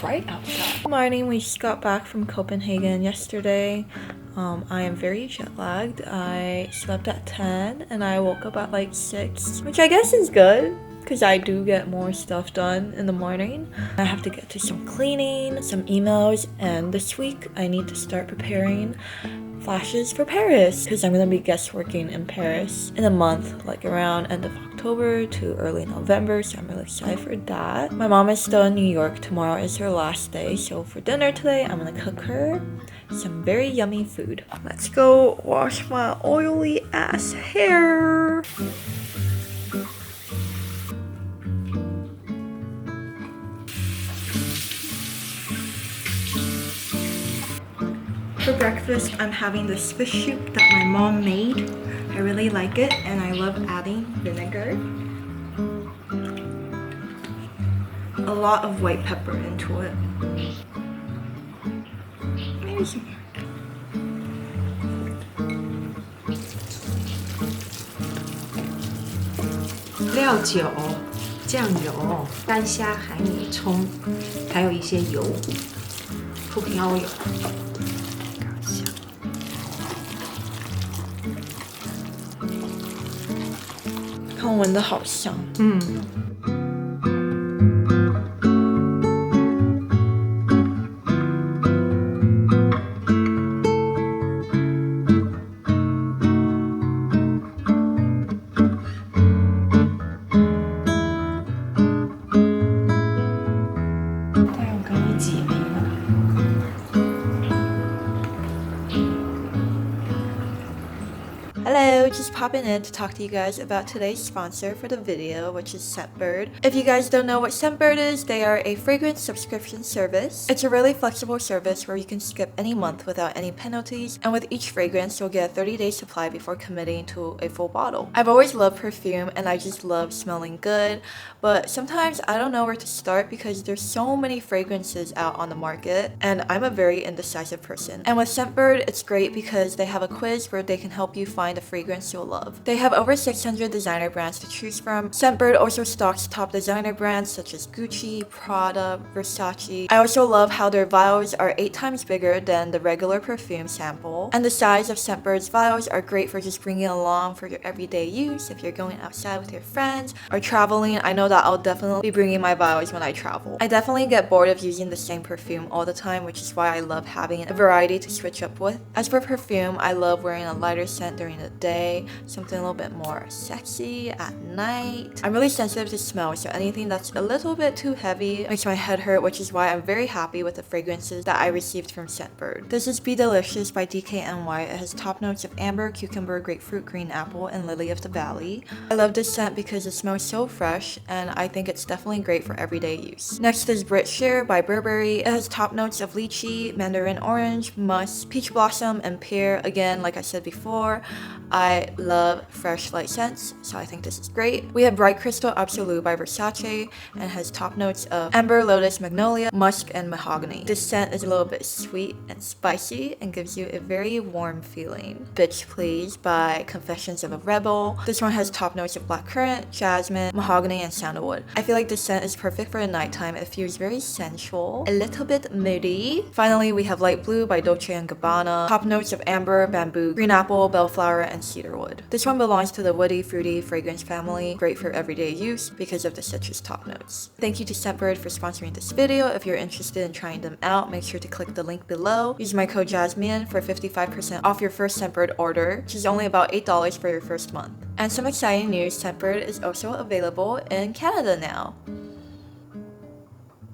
bright outside. Good morning, we just got back from Copenhagen yesterday. I am very jet lagged. I slept at 10 and I woke up at like 6, which I guess is good because I do get more stuff done in the morning. I have to get to some cleaning, some emails, and this week I need to start preparing flashes for Paris because I'm gonna be guest working in Paris in a month, like around end of October to early November, so I'm really excited for that. My mom is still in New York. Tomorrow is her last day, so for dinner today I'm gonna cook her some very yummy food. Let's go wash my oily ass hair. For breakfast, I'm having this fish soup that my mom made. I really like it and I love adding vinegar. A lot of white pepper into it. Maybe some more. 料酒、酱油、干虾、海米、葱，还有一些油，铺平油。 看闻的好香，再用给你挤一个。 Hello, just popping in to talk to you guys about today's sponsor for the video, which is Scentbird. If you guys don't know what Scentbird is, they are a fragrance subscription service. It's a really flexible service where you can skip any month without any penalties, and with each fragrance, you'll get a 30-day supply before committing to a full bottle. I've always loved perfume, and I just love smelling good, but sometimes I don't know where to start because there's so many fragrances out on the market, and I'm a very indecisive person. And with Scentbird, it's great because they have a quiz where they can help you find a fragrance you'll love. They have over 600 designer brands to choose from. Scentbird also stocks top designer brands such as Gucci, Prada, Versace. I also love how their vials are 8 times bigger than the regular perfume sample. And the size of Scentbird's vials are great for just bringing along for your everyday use if you're going outside with your friends or traveling. I know that I'll definitely be bringing my vials when I travel. I definitely get bored of using the same perfume all the time, which is why I love having a variety to switch up with. As for perfume, I love wearing a lighter scent during the day, something a little bit more sexy at night. I'm really sensitive to smell, so anything that's a little bit too heavy makes my head hurt, which is why I'm very happy with the fragrances that I received from Scentbird. This is Be Delicious by DKNY. It has top notes of amber, cucumber, grapefruit, green apple, and lily of the valley. I love this scent because it smells so fresh, and I think it's definitely great for everyday use. Next is Brit Sheer by Burberry. It has top notes of lychee, mandarin orange, musk, peach blossom, and pear. Again, like I said before, I love fresh light scents, so I think this is great. We have Bright Crystal Absolute by Versace and has top notes of amber, lotus, magnolia, musk, and mahogany. This scent is a little bit sweet and spicy and gives you a very warm feeling. Bitch Please by Confessions of a Rebel. This one has top notes of blackcurrant, jasmine, mahogany, and sandalwood. I feel like this scent is perfect for the nighttime. It feels very sensual, a little bit moody. Finally, we have Light Blue by Dolce & Gabbana. Top notes of amber, bamboo, green apple, bellflower, and cedarwood. This one belongs to the woody, fruity fragrance family, great for everyday use because of the citrus top notes. Thank you to Scentbird for sponsoring this video. If you're interested in trying them out, make sure to click the link below. Use my code jasmien for 55% off your first Scentbird order, which is only about $8 for your first month. And some exciting news, Scentbird is also available in Canada now.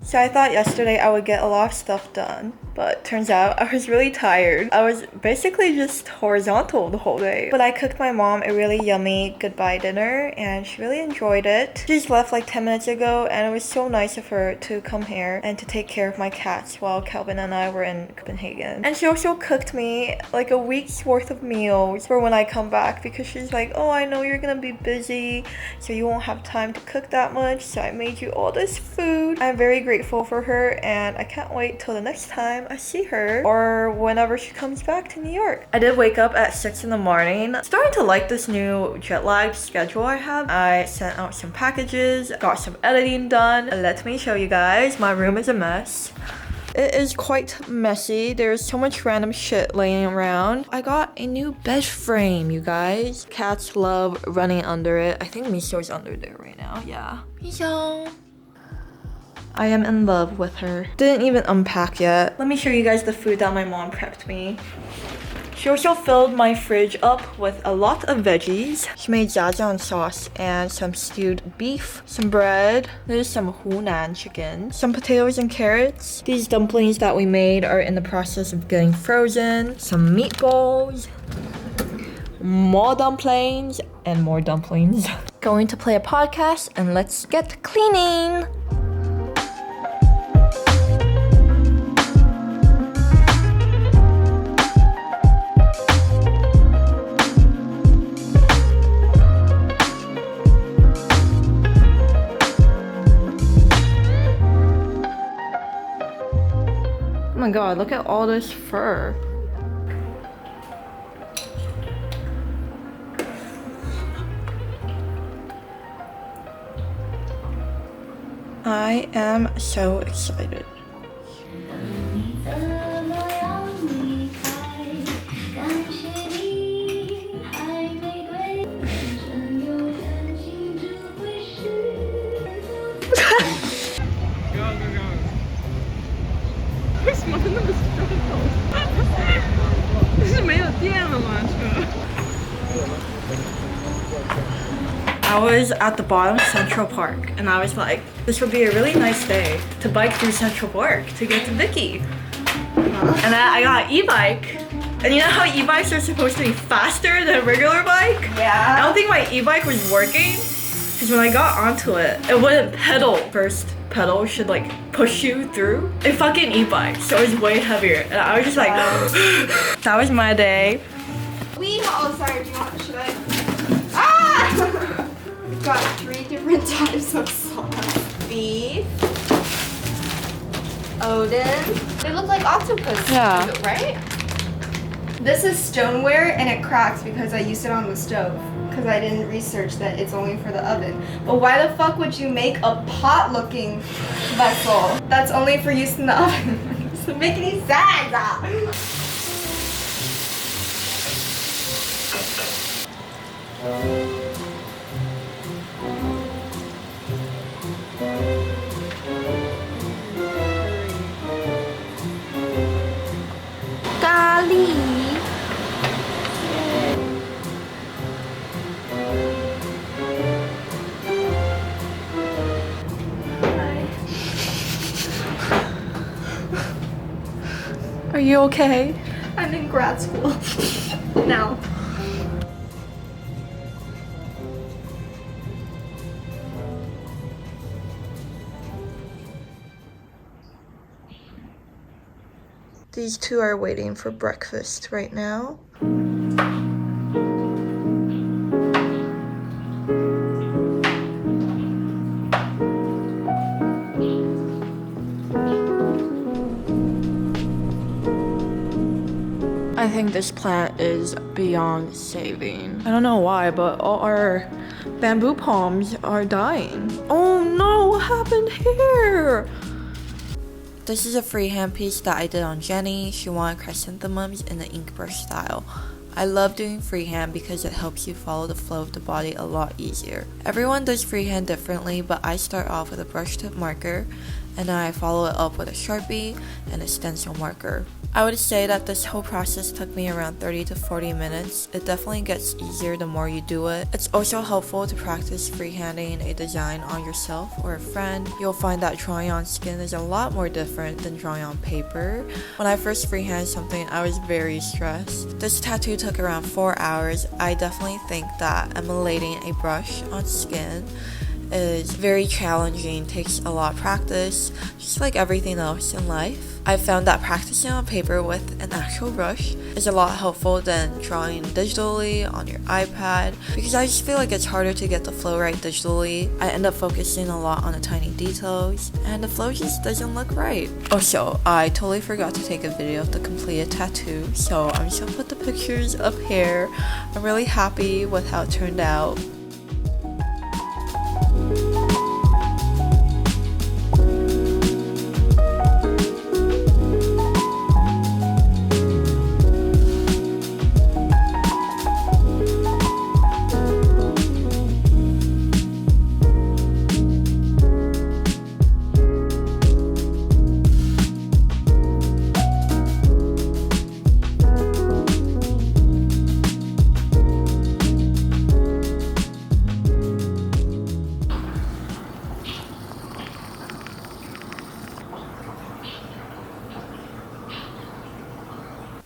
So I thought yesterday I would get a lot of stuff done, but turns out I was really tired. I was basically just horizontal the whole day. But I cooked my mom a really yummy goodbye dinner and she really enjoyed it. She just left like 10 minutes ago and it was so nice of her to come here and to take care of my cats while Calvin and I were in Copenhagen. And she also cooked me like a week's worth of meals for when I come back because she's like, oh, I know you're gonna be busy, so you won't have time to cook that much, so I made you all this food. I'm very grateful grateful for her, and I can't wait till the next time I see her or whenever she comes back to New York. I did wake up at 6 in the morning. Starting to like this new jet lag schedule I have. I sent out some packages, got some editing done. Let me show you guys. My room is a mess. It is quite messy. There's so much random shit laying around. I got a new bed frame, you guys. Cats love running under it. I think Miso's under there right now. Yeah. Miso. I am in love with her. Didn't even unpack yet. Let me show you guys the food that my mom prepped me. She also filled my fridge up with a lot of veggies. She made jasmien sauce and some stewed beef, some bread. There's some Hunan chicken, some potatoes and carrots. These dumplings that we made are in the process of getting frozen. Some meatballs, more dumplings, and more dumplings. Going to play a podcast and let's get cleaning. Oh my god, look at all this fur. I am so excited. I was at the bottom of Central Park and I was like, this would be a really nice day to bike through Central Park to get to Vicky. And then I got an e-bike. And you know how e-bikes are supposed to be faster than a regular bike? Yeah. I don't think my e-bike was working because when I got onto it, it wouldn't pedal. First pedal should like push you through. A fucking e-bike, so it was way heavier. And I was just like, that was my day. Oh, sorry, do you want, should I? Ah! We've got 3 different types of sauce. Beef. Odin. They look like octopus, Yeah. right? This is stoneware and it cracks because I used it on the stove. Because I didn't research that it's only for the oven. But why the fuck would you make a pot-looking vessel that's only for use in the oven? It doesn't make any sense. Are you okay? I'm in grad school now. These two are waiting for breakfast right now. I think this plant is beyond saving. I don't know why, but all our bamboo palms are dying. Oh no, what happened here? This is a freehand piece that I did on Jenny. She wanted chrysanthemums in the ink brush style. I love doing freehand because it helps you follow the flow of the body a lot easier. Everyone does freehand differently, but I start off with a brush tip marker and then I follow it up with a Sharpie and a stencil marker. I would say that this whole process took me around 30 to 40 minutes. It definitely gets easier the more you do it. It's also helpful to practice freehanding a design on yourself or a friend. You'll find that drawing on skin is a lot more different than drawing on paper. When I first freehanded something, I was very stressed. This tattoo took around 4 hours. I definitely think that emulating a brush on skin is very challenging, takes a lot of practice, just like everything else in life. I found that practicing on paper with an actual brush is a lot helpful than drawing digitally on your iPad, because I just feel like it's harder to get the flow right digitally. I end up focusing a lot on the tiny details, and the flow just doesn't look right. Also, I totally forgot to take a video of the completed tattoo, so I'm just gonna put the pictures up here. I'm really happy with how it turned out.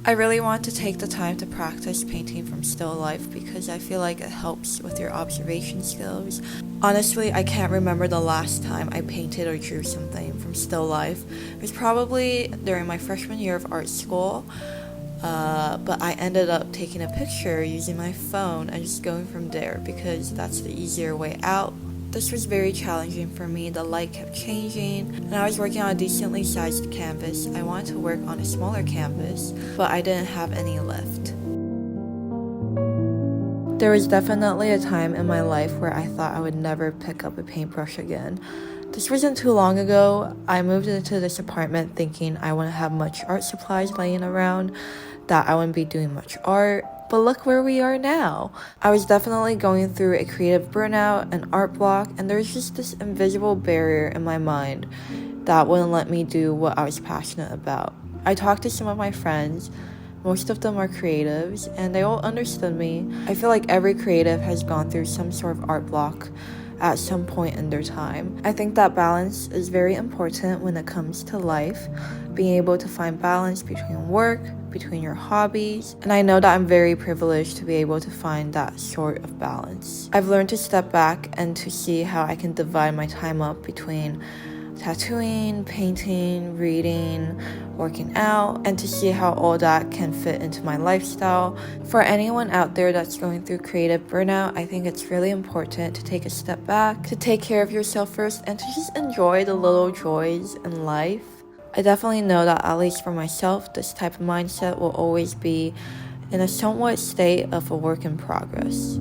I really want to take the time to practice painting from still life because I feel like it helps with your observation skills. Honestly, I can't remember the last time I painted or drew something from still life. It was probably during my freshman year of art school, but I ended up taking a picture using my phone and just going from there because that's the easier way out. This was very challenging for me. The light kept changing, and I was working on a decently sized canvas. I wanted to work on a smaller canvas, but I didn't have any left. There was definitely a time in my life where I thought I would never pick up a paintbrush again. This wasn't too long ago. I moved into this apartment thinking I wouldn't have much art supplies laying around, that I wouldn't be doing much art. But look where we are now. I was definitely going through a creative burnout, an art block, and there's just this invisible barrier in my mind that wouldn't let me do what I was passionate about. I talked to some of my friends. Most of them are creatives, and they all understood me. I feel like every creative has gone through some sort of art block at some point in their time. I think that balance is very important when it comes to life, being able to find balance between work, between your hobbies, and I know that I'm very privileged to be able to find that sort of balance. I've learned to step back and to see how I can divide my time up between tattooing, painting, reading, working out, and to see how all that can fit into my lifestyle. For anyone out there that's going through creative burnout, I think it's really important to take a step back, to take care of yourself first, and to just enjoy the little joys in life. I definitely know that, at least for myself, this type of mindset will always be in a somewhat state of a work in progress.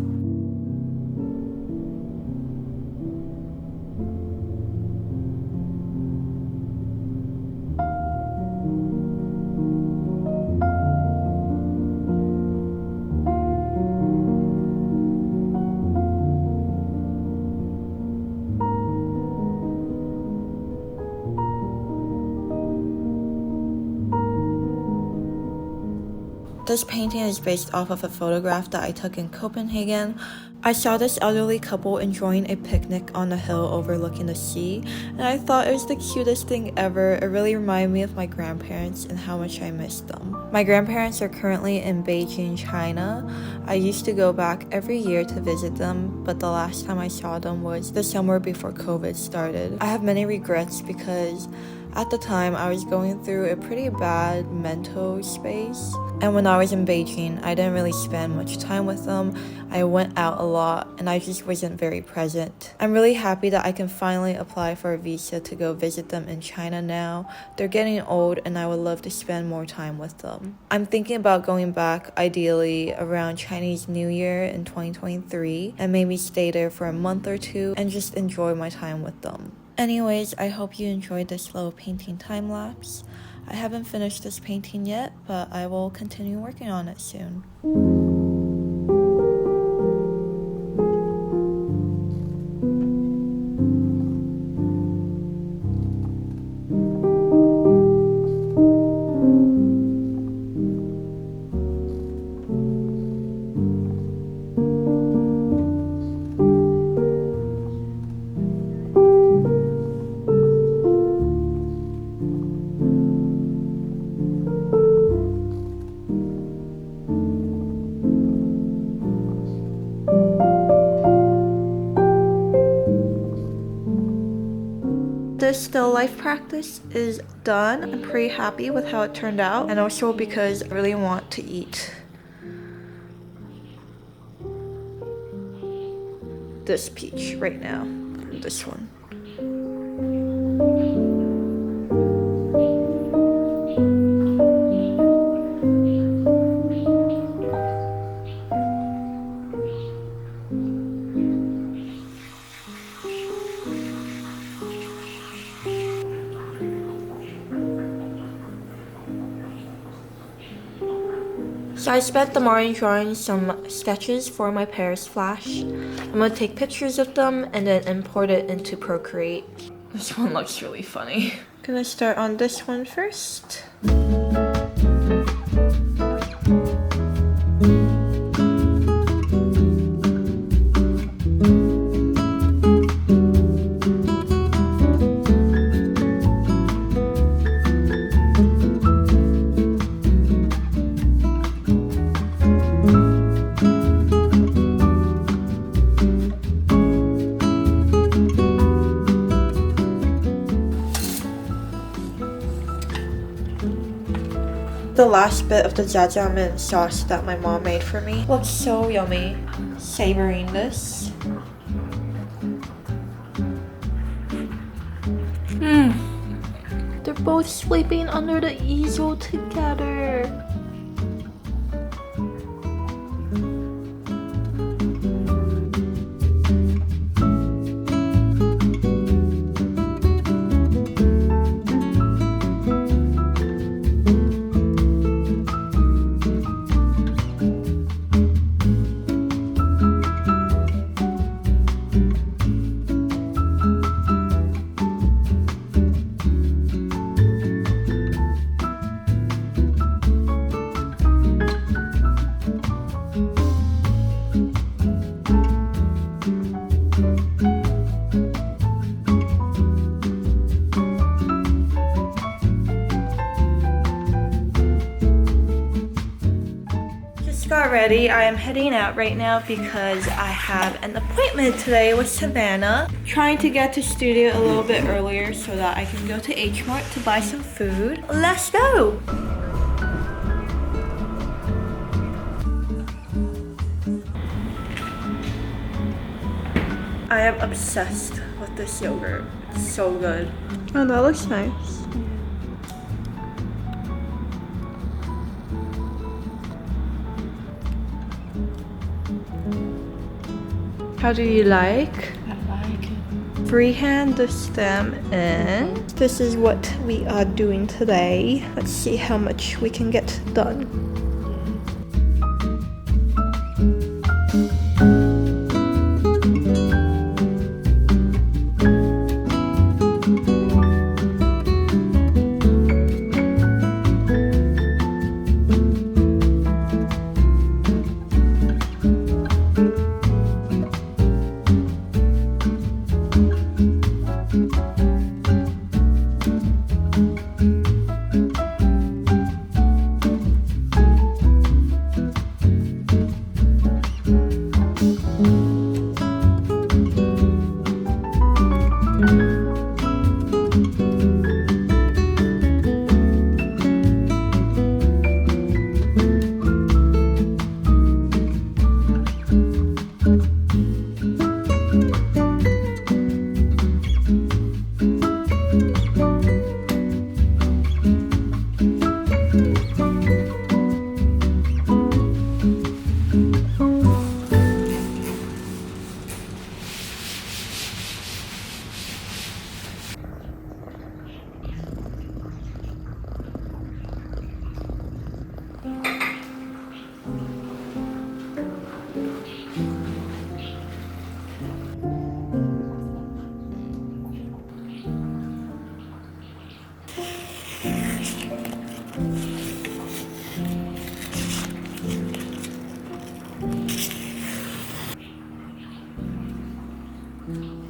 This painting is based off of a photograph that I took in Copenhagen. I saw this elderly couple enjoying a picnic on a hill overlooking the sea, and I thought it was the cutest thing ever. It really reminded me of my grandparents and how much I missed them. My grandparents are currently in Beijing, China. I used to go back every year to visit them, but the last time I saw them was the summer before COVID started. I have many regrets because at the time, I was going through a pretty bad mental space. And when I was in Beijing, I didn't really spend much time with them. I went out a lot and I just wasn't very present. I'm really happy that I can finally apply for a visa to go visit them in China now. They're getting old and I would love to spend more time with them. I'm thinking about going back, ideally around Chinese New Year in 2023, and maybe stay there for a month or two and just enjoy my time with them. Anyways, I hope you enjoyed this little painting time-lapse. I haven't finished this painting yet, but I will continue working on it soon. still life practice is done. I'm pretty happy with how it turned out, and also because I really want to eat this peach right now. This one. So I spent the morning drawing some sketches for my Paris flash. I'm gonna take pictures of them and then import it into Procreate. This one looks really funny. Gonna start on this one first. The last bit of the jasmien sauce that my mom made for me looks so yummy. Savoring this. They're both sleeping under the easel together. Got ready. I am heading out right now because I have an appointment today with Savannah. Trying to get to studio a little bit earlier so that I can go to H Mart to buy some food. Let's go! I am obsessed with this yogurt. It's so good. Oh, that looks nice. How do you like? I like it. Freehand the stem in. This is what we are doing today. Let's see how much we can get done.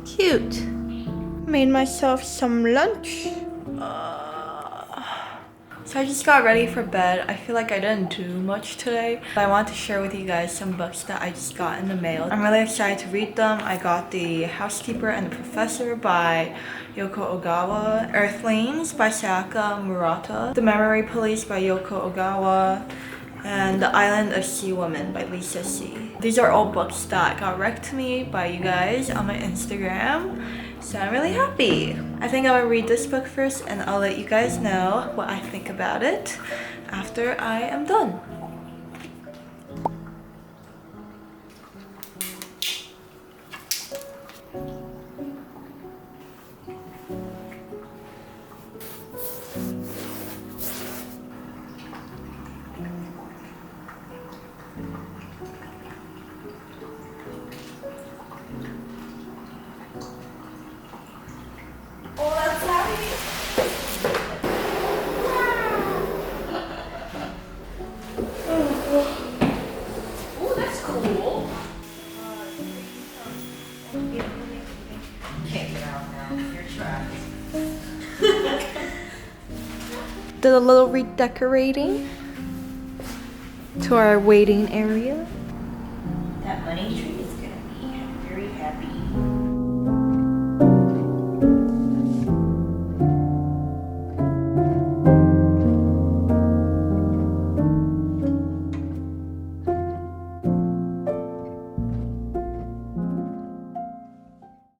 Cute. Made myself some lunch. So So I just got ready for bed. I feel like I didn't do much today, but I want to share with you guys some books that I just got in the mail. I'm really excited to read them. I got the Housekeeper and the Professor by Yoko Ogawa, Earthlings by Sayaka Murata, The Memory Police by Yoko Ogawa, and The Island of Sea Woman by Lisa C. These are all books that got recommended to me by you guys on my Instagram, so I'm really happy. I think I will read this book first and I'll let you guys know what I think about it after I am done. Oh, that's happy. Oh, that's cool. Can't get out now. You're trapped. Did a little redecorating to our waiting area. That money tree is gonna be very happy.